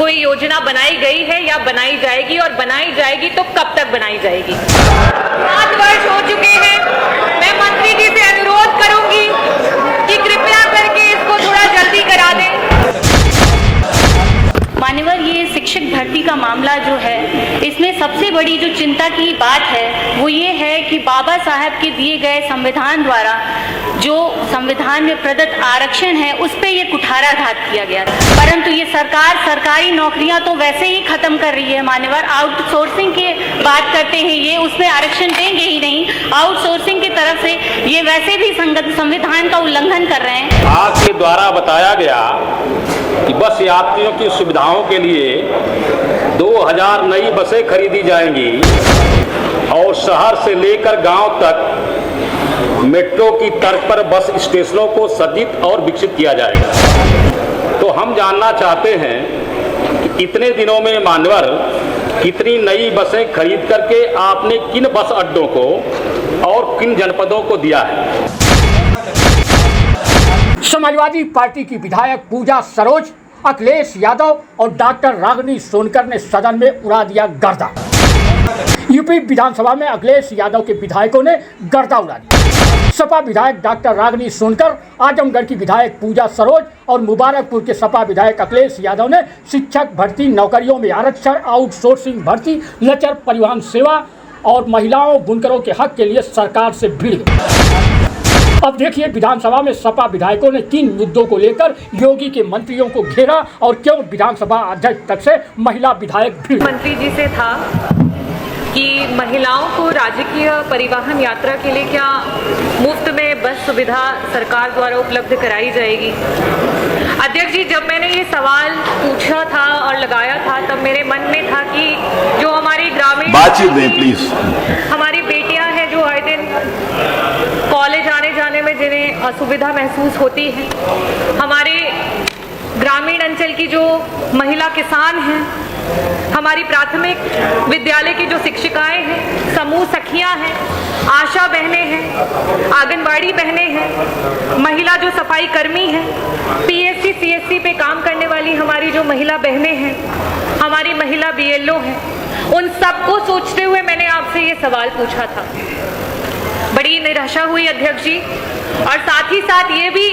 कोई योजना बनाई गई है या बनाई जाएगी, और बनाई जाएगी तो कब तक बनाई जाएगी? 7 वर्ष हो चुके हैं। मैं मंत्री जी से अनुरोध करूंगी कि कृपया करके इसको थोड़ा जल्दी करा दें। मान्यवर, ये शिक्षक भर्ती का मामला जो है, इसमें सबसे बड़ी जो चिंता की बात है वो ये है कि बाबा साहब के दिए गए संविधान द्वारा जो संविधान में प्रदत्त आरक्षण है उस पे ये कुठाराघात किया गया। परंतु ये सरकार सरकारी नौकरियां तो वैसे ही खत्म कर रही है मान्यवर। आउटसोर्सिंग की बात करते हैं, ये उसमें आरक्षण देंगे ही नहीं। आउटसोर्सिंग की तरफ से ये वैसे भी संविधान का उल्लंघन कर रहे हैं। आपके द्वारा बताया गया कि बस यात्रियों की सुविधाओं के लिए 2000 नई बसें खरीदी जाएंगी और शहर से लेकर गांव तक मेट्रो की तर्ज पर बस स्टेशनों को सज्जित और विकसित किया जाएगा। तो हम जानना चाहते हैं कि इतने दिनों में मान्यवर कितनी नई बसें खरीद करके आपने किन बस अड्डों को और किन जनपदों को दिया है? समाजवादी पार्टी की विधायक पूजा सरोज, अखिलेश यादव और डॉक्टर रागिनी सोनकर ने सदन में उड़ा दिया गर्दा। यूपी विधानसभा में अखिलेश यादव के विधायकों ने गर्दा उड़ा दिया। सपा विधायक डॉक्टर रागिनी सोनकर, आजमगढ़ की विधायक पूजा सरोज और मुबारकपुर के सपा विधायक अखिलेश यादव ने शिक्षक भर्ती, नौकरियों में आरक्षण, आउटसोर्सिंग भर्ती, लचर परिवहन सेवा और महिलाओं बुनकरों के हक के लिए सरकार से भिड़ गए। अब देखिए विधानसभा में सपा विधायकों ने किन मुद्दों को लेकर योगी के मंत्रियों को घेरा और क्यों विधानसभा अध्यक्ष तक से महिला विधायक भिड़। मंत्री जी से था कि महिलाओं को राजकीय परिवहन यात्रा के लिए क्या मुफ्त में बस सुविधा सरकार द्वारा उपलब्ध कराई जाएगी? अध्यक्ष जी, जब मैंने ये सवाल पूछा था और लगाया था तब मेरे मन में था कि जो हमारी ग्रामीण बातचीत दें प्लीज, हमारी बेटियां हैं जो आए दिन कॉलेज आने जाने में जिन्हें असुविधा महसूस होती है, हमारे ग्रामीण अंचल की जो महिला किसान हैं, हमारी प्राथमिक विद्यालय की जो शिक्षिकाएं हैं, समूह सखियां हैं, आशा बहनें हैं, आंगनबाड़ी बहनें हैं, महिला जो सफाई कर्मी हैं, पीएससी सीएससी पे काम करने वाली हमारी जो महिला बहनें हैं, हमारी महिला बीएलओ हैं, उन सबको सोचते हुए मैंने आपसे ये सवाल पूछा था। बड़ी निराशा हुई अध्यक्ष जी, और साथ ही साथ ये भी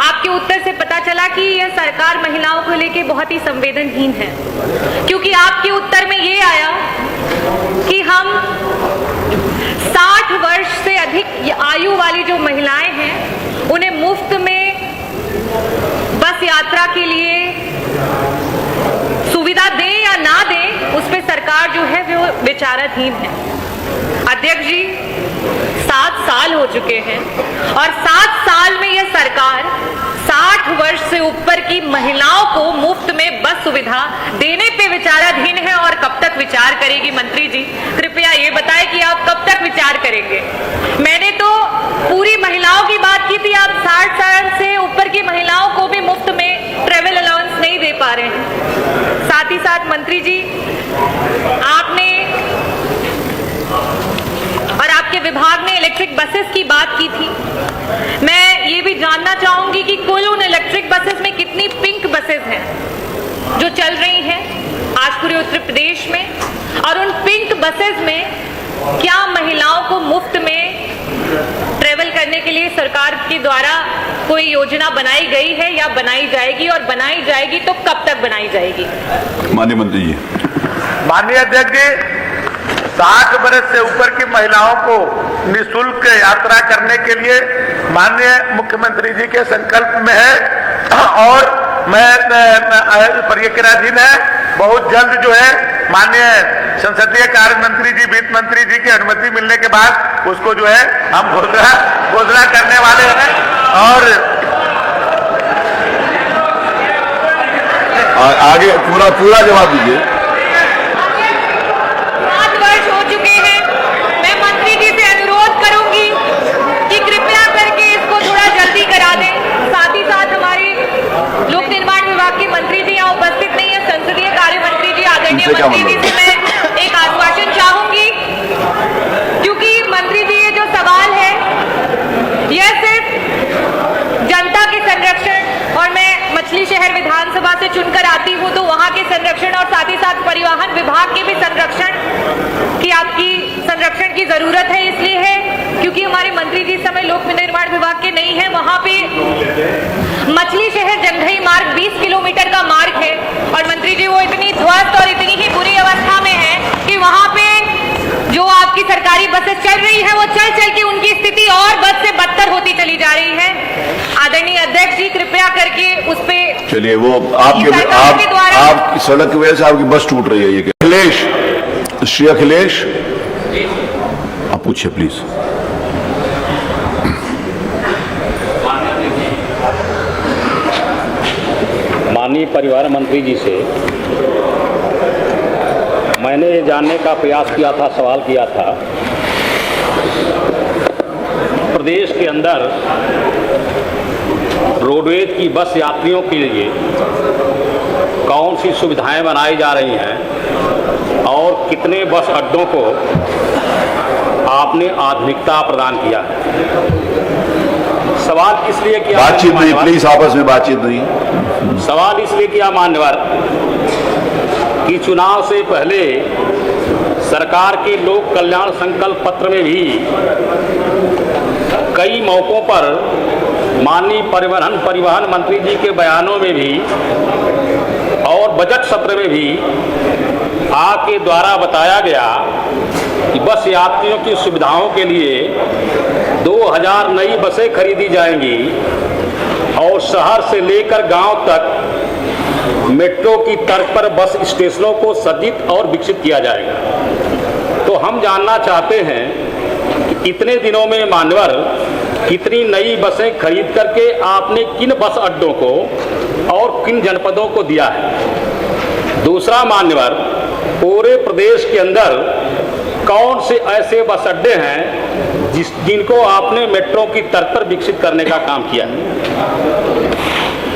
आपके उत्तर से पता चला कि यह सरकार महिलाओं को लेकर बहुत ही संवेदनहीन है, क्योंकि आपके उत्तर में ये आया कि हम 60 वर्ष से अधिक आयु वाली जो महिलाएं हैं उन्हें मुफ्त में बस यात्रा के लिए सुविधा दें या ना दें, उस पर सरकार जो है वो विचाराधीन है। अध्यक्ष जी, 7 साल हो चुके हैं और 7 साल में यह सरकार 60 वर्ष से ऊपर की महिलाओं को मुफ्त में बस सुविधा देने पे विचाराधीन है, और कब तक विचार करेगी? मंत्री जी, कृपया ये बताएं कि आप कब तक विचार करेंगे? मैंने तो पूरी महिलाओं की बात की थी, आप 60 साल से ऊपर की महिलाओं को भी मुफ्त में ट्रेवल अलाउंस नहीं दे पा रहे हैं। साथ ही साथ मंत्री जी, आपने और आपके विभाग ने इलेक्ट्रिक बसेस की बात की थी। मैं ये भी जानना चाहूंगी कि कुल उन इलेक्ट्रिक बसेस में कितनी पिंक बसेस हैं जो चल रही हैं आज पूरे उत्तर प्रदेश में, और उन पिंक बसेस में क्या महिलाओं को मुफ्त में ट्रेवल करने के लिए सरकार के द्वारा कोई योजना बनाई गई है या बनाई जाएगी, और बनाई जाएगी तो कब तक बनाई जाएगी? माननीय मंत्री जी। माननीय अध्यक्ष जी, 60 वर्ष से ऊपर की महिलाओं को निःशुल्क यात्रा करने के लिए माननीय मुख्यमंत्री जी के संकल्प में है और मैं प्रक्रियाधीन है। बहुत जल्द जो है माननीय संसदीय कार्य मंत्री जी, वित्त मंत्री जी की अनुमति मिलने के बाद उसको जो है हम घोषणा करने वाले हैं। और आगे पूरा जवाब दीजिए। मंत्री जी से मैं एक आश्वासन चाहूंगी, क्योंकि मंत्री जी ये जो सवाल है यह सिर्फ जनता के संरक्षण, और मैं मछली शहर विधानसभा से चुनकर आती हूँ तो वहाँ के संरक्षण और साथ ही साथ परिवहन विभाग के भी संरक्षण की जरूरत है। इसलिए है क्योंकि हमारे मंत्री जी इस समय लोक निर्माण विभाग के नहीं है। वहाँ पे मछली शहर जंघई मार्ग 20 किलोमीटर का मार्ग है और मंत्री जी वो इतनी ध्वस्त और इतनी ही बुरी अवस्था में है कि वहाँ पे जो आपकी सरकारी बसें चल रही है वो चल चल के उनकी स्थिति और बद से बदतर होती चली जा रही है। आदरणीय अध्यक्ष जी कृपया करके उस पे चलिए वो आप सड़क की वजह से आपकी बस टूट रही है। ये अखिलेश, श्री अखिलेश आप पूछिए प्लीज। माननीय परिवहन मंत्री जी से मैंने ये जानने का प्रयास किया था, सवाल किया था, प्रदेश के अंदर रोडवेज की बस यात्रियों के लिए कौन सी सुविधाएं बनाई जा रही हैं और कितने बस अड्डों को आपने आधुनिकता प्रदान किया है। सवाल इसलिए किया, बातचीत नहीं प्लीज, आपस में बातचीत नहीं। सवाल इसलिए किया मान्यवर कि चुनाव से पहले सरकार के लोक कल्याण संकल्प पत्र में भी कई मौकों पर माननीय परिवहन मंत्री जी के बयानों में भी और बजट सत्र में भी आपके द्वारा बताया गया कि बस यात्रियों की सुविधाओं के लिए 2000 नई बसें खरीदी जाएंगी और शहर से लेकर गांव तक मेट्रो की तर्ज पर बस स्टेशनों को सज्जित और विकसित किया जाएगा। तो हम जानना चाहते हैं कि इतने दिनों में मान्यवर कितनी नई बसें खरीद करके आपने किन बस अड्डों को और किन जनपदों को दिया है। दूसरा मान्यवर, पूरे प्रदेश के अंदर कौन से ऐसे बस अड्डे हैं जिनको आपने मेट्रो की तर्ज पर विकसित करने का काम किया है।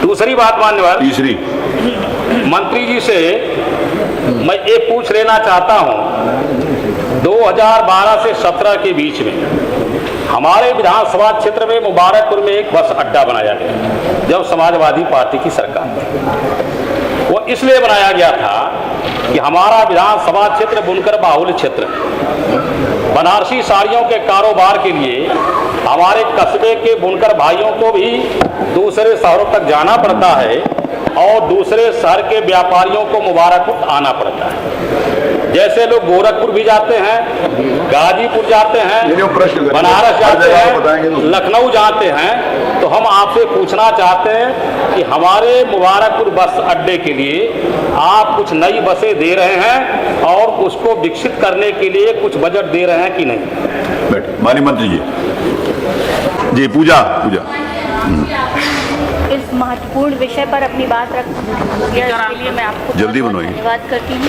दूसरी बात मान्यवर, तीसरी, मंत्री जी से मैं ये पूछ लेना चाहता हूं, 2012 से 17 के बीच में हमारे विधानसभा क्षेत्र में मुबारकपुर में एक बस अड्डा बनाया गया जब समाजवादी पार्टी की सरकार थी। वो इसलिए बनाया गया था कि हमारा विधानसभा क्षेत्र बुनकर बाहुल्य क्षेत्र है। बनारसी साड़ियों के कारोबार के लिए हमारे कस्बे के बुनकर भाइयों को भी दूसरे शहरों तक जाना पड़ता है और दूसरे शहर के व्यापारियों को मुबारकपुर आना पड़ता है। जैसे लोग गोरखपुर भी जाते हैं, गाजीपुर जाते हैं, बनारस जाते हैं, लखनऊ जाते हैं। तो हम आपसे पूछना चाहते हैं कि हमारे मुबारकपुर बस अड्डे के लिए आप कुछ नई बसें दे रहे हैं और उसको विकसित करने के लिए कुछ बजट दे रहे हैं कि नहीं। माननीय मंत्री जी पूजा इस महत्वपूर्ण विषय पर अपनी बात रखने के लिए मैं आपको जल्दी धन्यवाद करती हूँ,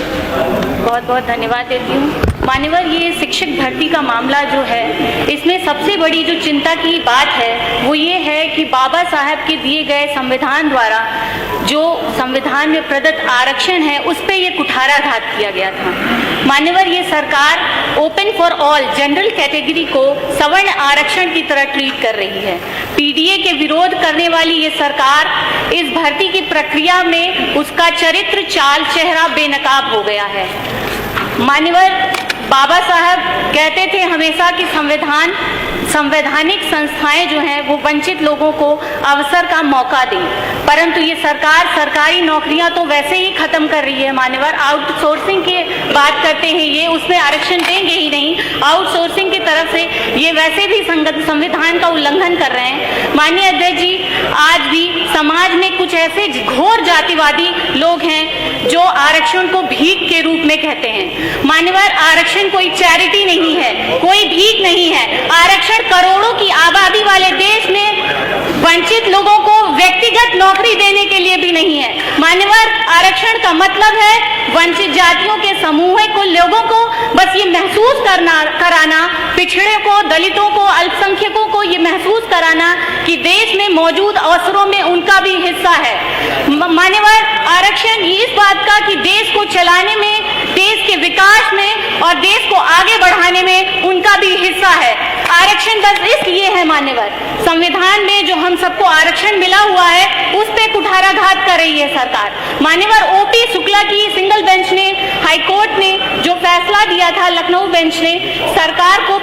बहुत बहुत धन्यवाद देती हूँ। मान्यवर, ये शिक्षक भर्ती का मामला जो है, इसमें सबसे बड़ी जो चिंता की बात है वो ये है कि बाबा साहब के दिए गए संविधान द्वारा जो संविधान में प्रदत्त आरक्षण है उस पर यह कुठाराघात किया गया था। मान्यवर, ये सरकार open for all general category को सवर्ण आरक्षण की तरह ट्रीट कर रही है। पीडीए के विरोध करने वाली ये सरकार इस भर्ती की प्रक्रिया में उसका चरित्र, चाल, चेहरा बेनकाब हो गया है। मान्यवर, बाबा साहब कहते थे हमेशा कि संवैधानिक संस्थाएं जो हैं वो वंचित लोगों को अवसर का मौका दें, परंतु ये सरकार सरकारी नौकरियां तो वैसे ही खत्म कर रही है। मान्यवर, आउटसोर्सिंग की बात करते हैं, ये उसमें आरक्षण देंगे ही नहीं। आउटसोर्सिंग की तरफ से ये वैसे भी संविधान का उल्लंघन कर रहे हैं। माननीय अध्यक्ष जी, आज भी समाज में कुछ ऐसे घोर जातिवादी लोग हैं जो आरक्षण को भीख के रूप में कहते हैं। मान्यवर, आरक्षण कोई चैरिटी नहीं है, कोई भीख नहीं है। आरक्षण करोड़ों की आबादी वाले देश में वंचित लोगों को व्यक्तिगत नौकरी देने के लिए भी नहीं है। मान्यवर, आरक्षण का मतलब है वंचित जातियों के समूह को, लोगों को बस ये महसूस कराना, पिछड़े को, दलितों को, अल्पसंख्यकों को ये महसूस कराना कि देश में मौजूद अवसरों में उनका भी हिस्सा है। मान्यवर, आरक्षण इस बात का कि देश को चलाने में, देश के विकास में और देश को आगे बढ़ाने में उनका भी हिस्सा है। आरक्षण बस इसलिए है मान्यवर, संविधान में जो हम सबको आरक्षण मिला हुआ है उस पे कुठाराघात कर रही है सरकार। मान्यवर ओपी शुक्ला की सिंगल बेंच ने, हाईकोर्ट ने जो फैसला दिया था, लखनऊ बेंच ने सरकार को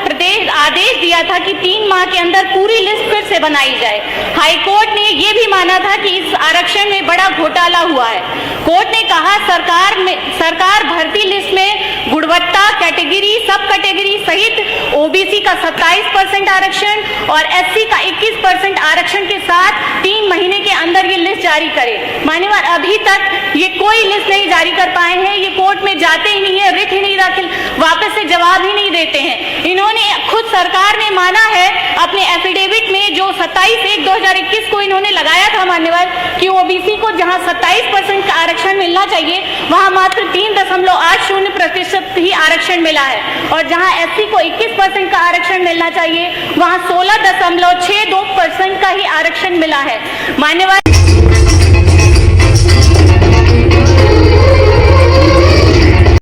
आदेश दिया था कि 3 माह के अंदर पूरी लिस्ट फिर से बनाई जाए। हाईकोर्ट ने ये भी माना था कि इस आरक्षण में बड़ा घोटाला हुआ है। कोर्ट ने कहा सरकार भर्ती लिस्ट में गुणवत्ता, कैटेगरी, सब कैटेगरी सहित ओबीसी का 27% आरक्षण और एससी का 21% आरक्षण के साथ 3 महीने के अंदर ये लिस्ट जारी करे। मान्यवर अभी तक ये कोई लिस्ट नहीं जारी कर पाए हैं। ये कोर्ट में जाते ही नहीं है, रिट ही नहीं दाखिल, वापस से जवाब ही नहीं देते हैं। इन्होंने खुद सरकार ने माना है अपने एफिडेविट में, जो 27/1/2021 को इन्होंने लगाया था मान्यवर, कि ओबीसी को जहां 27% का आरक्षण मिलना चाहिए वहां मात्र 3.80% ही आरक्षण मिला है, और जहां एससी को 21% का आरक्षण मिलना चाहिए वहां 16.62% का ही आरक्षण मिला है। मान्यवर